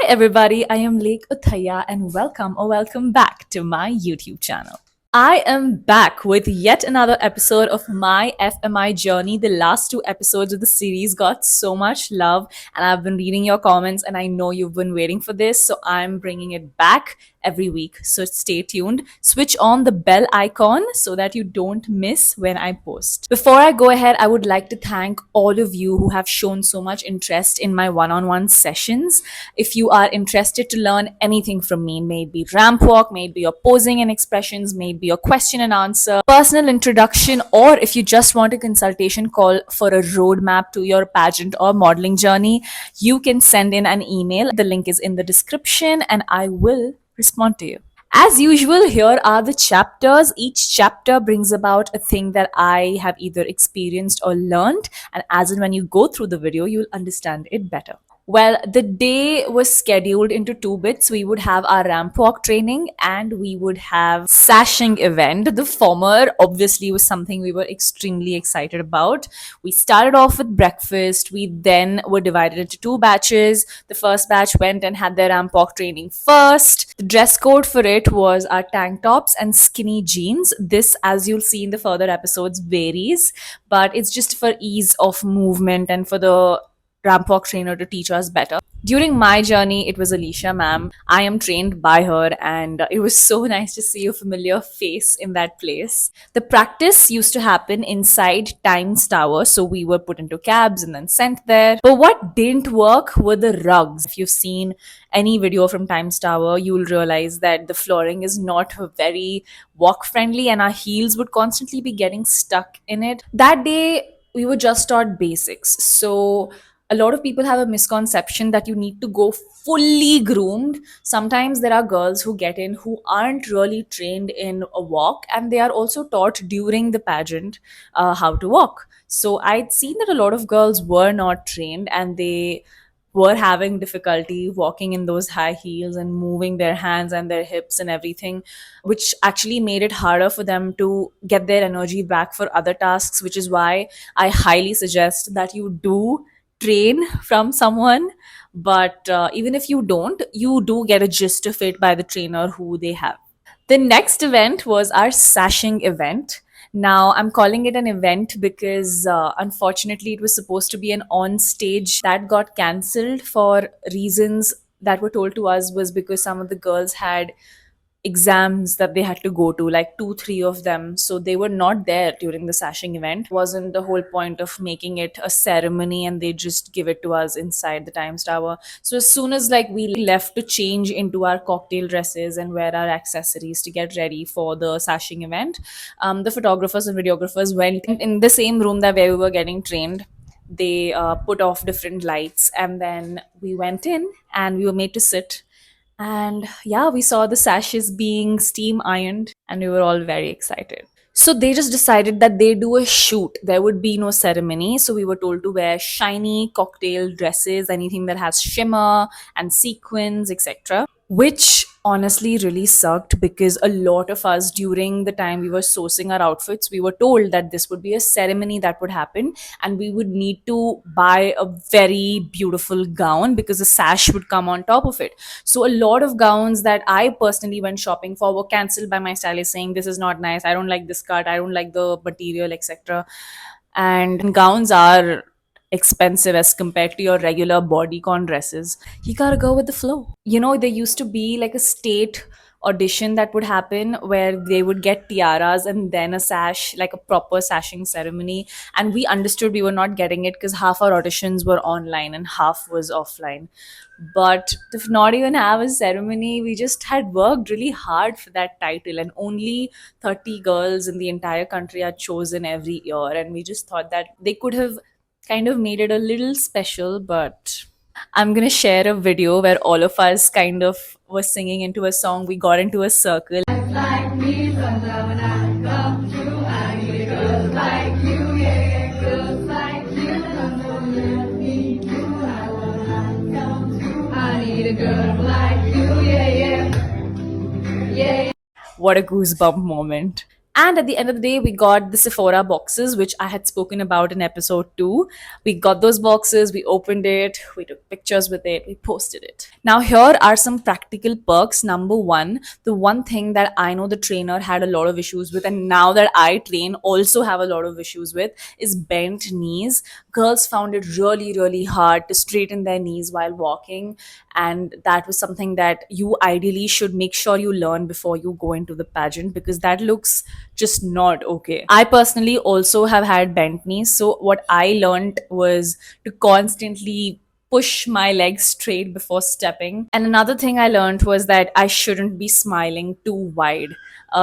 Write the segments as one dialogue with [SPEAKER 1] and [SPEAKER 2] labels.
[SPEAKER 1] everybody, I am Lake Uthaya and welcome back to my YouTube channel. I am back with yet another episode of my FMI journey. The last two episodes of the series got so much love, and I've been reading your comments, and I know you've been waiting for this, so I'm bringing it back every week. So stay tuned. Switch on the bell icon so that you don't miss when I post. Before I go ahead, I would like to thank all of you who have shown so much interest in my one on one sessions. If you are interested to learn anything from me, maybe ramp walk, maybe your posing and expressions, maybe your question and answer, personal introduction, or if you just want a consultation call for a roadmap to your pageant or modeling journey, you can send in an email. The link is in the description and I will respond to you. As usual, here are the chapters. Each chapter brings about a thing that I have either experienced or learned, and as in when you go through the video, you'll understand it better. Well, the day was scheduled into two bits. We would have our ramp walk training and we would have sashing event. The former obviously was something we were extremely excited about. We started off with breakfast. We then were divided into two batches. The first batch went and had their ramp walk training first. The dress code for it was our tank tops and skinny jeans. This, as you'll see in the further episodes, varies, but it's just for ease of movement and for the ramp walk trainer to teach us better. During my journey, it was Alicia ma'am. I am trained by her, and it was so nice to see a familiar face in that place. The practice used to happen inside Times Tower, so we were put into cabs and then sent there. But what didn't work were the rugs. If you've seen any video from Times Tower, you'll realize that the flooring is not very walk friendly, and our heels would constantly be getting stuck in it. That day, we were just taught basics. So a lot of people have a misconception that you need to go fully groomed. Sometimes there are girls who get in who aren't really trained in a walk, and they are also taught during the pageant how to walk. So I'd seen that a lot of girls were not trained and they were having difficulty walking in those high heels and moving their hands and their hips and everything, which actually made it harder for them to get their energy back for other tasks, which is why I highly suggest that you do train from someone. But even if you don't, you do get a gist of it by the trainer who they have. The next event was our sashing event. Now, I'm calling it an event because unfortunately it was supposed to be an on stage that got cancelled for reasons that were told to us, was because some of the girls had exams that they had to go to, like two, three of them. So they were not there during the sashing event. It wasn't the whole point of making it a ceremony and they just give it to us inside the Times Tower. So as soon as like we left to change into our cocktail dresses and wear our accessories to get ready for the sashing event, the photographers and videographers went in the same room that where we were getting trained. They put off different lights and then we went in and we were made to sit, and yeah, we saw the sashes being steam ironed and we were all very excited. So they just decided that they do a shoot. There would be no ceremony. So we were told to wear shiny cocktail dresses, anything that has shimmer and sequins, etc. Which honestly really sucked because a lot of us, during the time we were sourcing our outfits, we were told that this would be a ceremony that would happen and we would need to buy a very beautiful gown because a sash would come on top of it. So a lot of gowns that I personally went shopping for were cancelled by my stylist, saying this is not nice, I don't like this cut, I don't like the material, etc. And gowns are expensive as compared to your regular bodycon dresses. You gotta go with the flow. You know, there used to be like a state audition that would happen where they would get tiaras and then a sash, like a proper sashing ceremony. And we understood we were not getting it because half our auditions were online and half was offline. But to not even have a ceremony, we just had worked really hard for that title, and only 30 girls in the entire country are chosen every year. And we just thought that they could have kind of made it a little special. But I'm gonna share a video where all of us kind of were singing into a song. We got into a circle. Like me, sometimes when I come through, I need girls like you, yeah, girls like you. Sometimes let me do, I wanna come through. I need a girl like you, yeah, yeah, yeah. What a goosebump moment. And at the end of the day, we got the Sephora boxes, which I had spoken about in episode 2. We got those boxes, we opened it, we took pictures with it, we posted it. Now, here are some practical perks. Number one, the one thing that I know the trainer had a lot of issues with, and now that I train, also have a lot of issues with, is bent knees. Girls found it really, really hard to straighten their knees while walking, and that was something that you ideally should make sure you learn before you go into the pageant, because that looks just not okay. I personally also have had bent knees, so what I learned was to constantly push my legs straight before stepping. And another thing I learned was that I shouldn't be smiling too wide.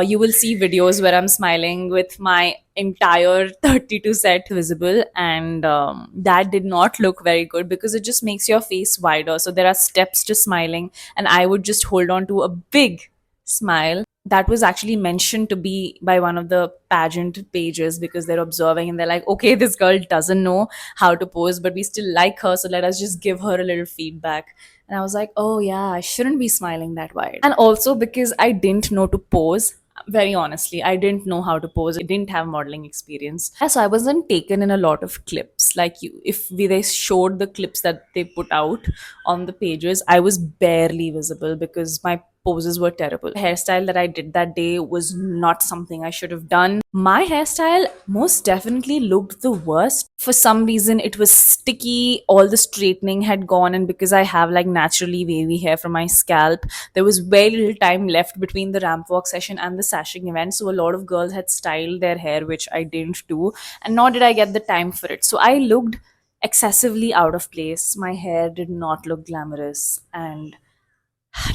[SPEAKER 1] You will see videos where I'm smiling with my entire 32 set visible, and that did not look very good because it just makes your face wider. So there are steps to smiling, and I would just hold on to a big smile. That was actually mentioned to be by one of the pageant pages, because they're observing and they're like, okay, this girl doesn't know how to pose, but we still like her, so let us just give her a little feedback. And I was like, oh yeah, I shouldn't be smiling that wide. And also because I didn't know to pose, very honestly, I didn't know how to pose. I didn't have modeling experience. Yeah, so I wasn't taken in a lot of clips. Like you, if they showed the clips that they put out on the pages, I was barely visible because my poses were terrible. The hairstyle that I did that day was not something I should have done. My hairstyle most definitely looked the worst. For some reason, it was sticky, all the straightening had gone, and because I have like naturally wavy hair from my scalp, there was very little time left between the ramp walk session and the sashing event. So a lot of girls had styled their hair, which I didn't do, and nor did I get the time for it. So I looked excessively out of place. My hair did not look glamorous, and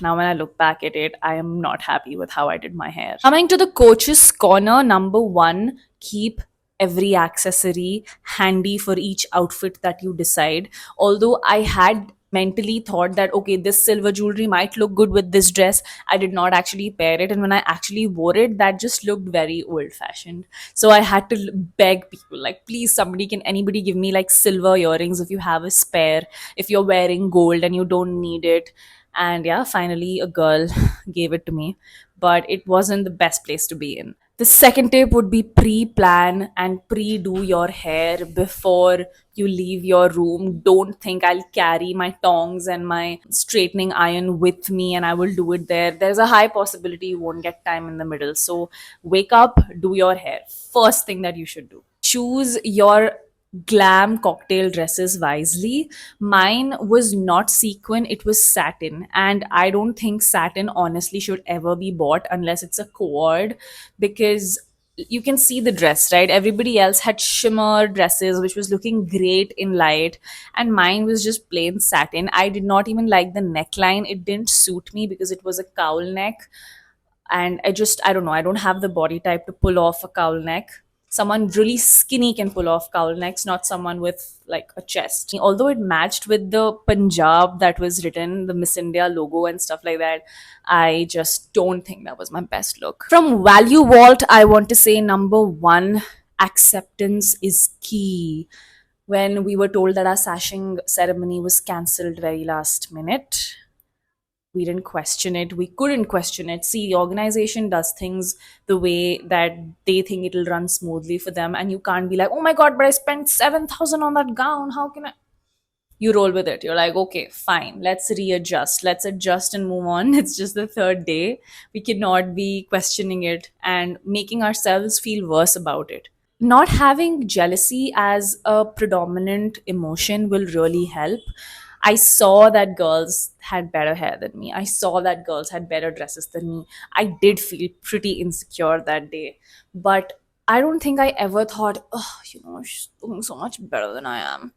[SPEAKER 1] now when I look back at it, I am not happy with how I did my hair. Coming to the coach's corner, number one, keep every accessory handy for each outfit that you decide. Although I had mentally thought that okay, this silver jewelry might look good with this dress, I did not actually pair it, and when I actually wore it, that just looked very old fashioned. So I had to beg people, like, please, somebody, can anybody give me like silver earrings if you have a spare, if you're wearing gold and you don't need it. And yeah, finally a girl gave it to me, but it wasn't the best place to be in. The second tip would be pre-plan and pre-do your hair before you leave your room. Don't think I'll carry my tongs and my straightening iron with me and I will do it there. There's a high possibility you won't get time in the middle. So wake up, do your hair. First thing that you should do. Choose your glam cocktail dresses wisely. Mine was not sequin, it was satin. And I don't think satin honestly should ever be bought unless it's a cord, because you can see the dress, right? Everybody else had shimmer dresses, which was looking great in light, and mine was just plain satin. I did not even like the neckline, it didn't suit me because it was a cowl neck, and I don't know, I don't have the body type to pull off a cowl neck. Someone really skinny can pull off cowl necks, not someone with like a chest. Although it matched with the Punjab that was written, the Miss India logo and stuff like that, I just don't think that was my best look. From Value Vault, I want to say number one, acceptance is key. When we were told that our sashing ceremony was cancelled very last minute, we didn't question it, we couldn't question it. See, the organization does things the way that they think it'll run smoothly for them, and you can't be like, oh my god, but I spent 7,000 on that gown, how can I? You roll with it. You're like, okay, fine, let's readjust, let's adjust and move on. It's just the third day. We cannot be questioning it and making ourselves feel worse about it. Not having jealousy as a predominant emotion will really help. I saw that girls had better hair than me. I saw that girls had better dresses than me. I did feel pretty insecure that day. But I don't think I ever thought, oh, she's doing so much better than I am.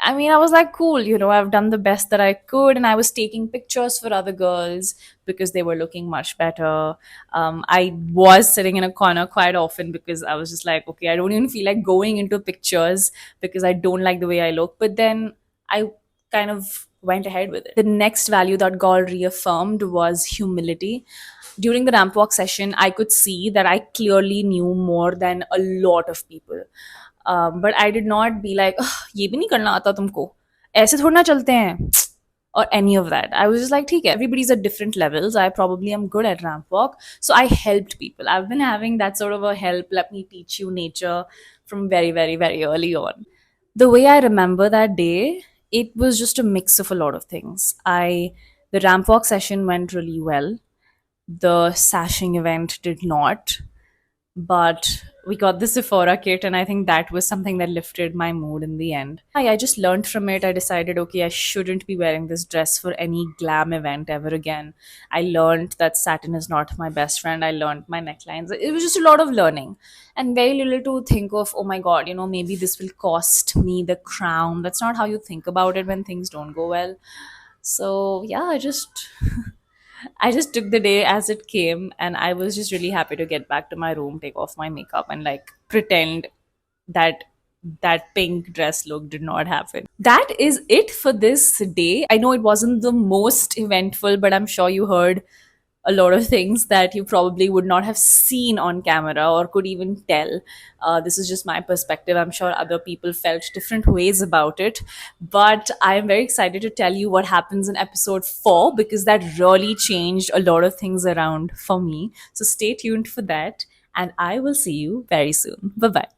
[SPEAKER 1] I mean, I was like, cool, I've done the best that I could, and I was taking pictures for other girls because they were looking much better. I was sitting in a corner quite often because I was just like, okay, I don't even feel like going into pictures because I don't like the way I look. But then I kind of went ahead with it. The next value that got reaffirmed was humility. During the ramp walk session, I could see that I clearly knew more than a lot of people. But I did not be like, "Ugh, ये भी नहीं करना आता तुमको, ऐसे थोड़ा ना चलते हैं." or any of that. I was just like, okay, everybody's at different levels. I probably am good at ramp walk. So I helped people. I've been having that sort of a help, let me teach you nature from very, very, very early on. The way I remember that day, it was just a mix of a lot of things. The ramp walk session went really well. The sashing event did not, but we got the Sephora kit, and I think that was something that lifted my mood in the end. I just learned from it. I decided, okay, I shouldn't be wearing this dress for any glam event ever again. I learned that satin is not my best friend. I learned my necklines. It was just a lot of learning and very little to think of, oh my god, maybe this will cost me the crown. That's not how you think about it when things don't go well. So yeah, I just took the day as it came, and I was just really happy to get back to my room, take off my makeup, and like pretend that that pink dress look did not happen. That is it for this day. I know it wasn't the most eventful, but I'm sure you heard a lot of things that you probably would not have seen on camera or could even tell. This is just my perspective. I'm sure other people felt different ways about it. But I am very excited to tell you what happens in episode 4 because that really changed a lot of things around for me. So stay tuned for that. And I will see you very soon. Bye bye.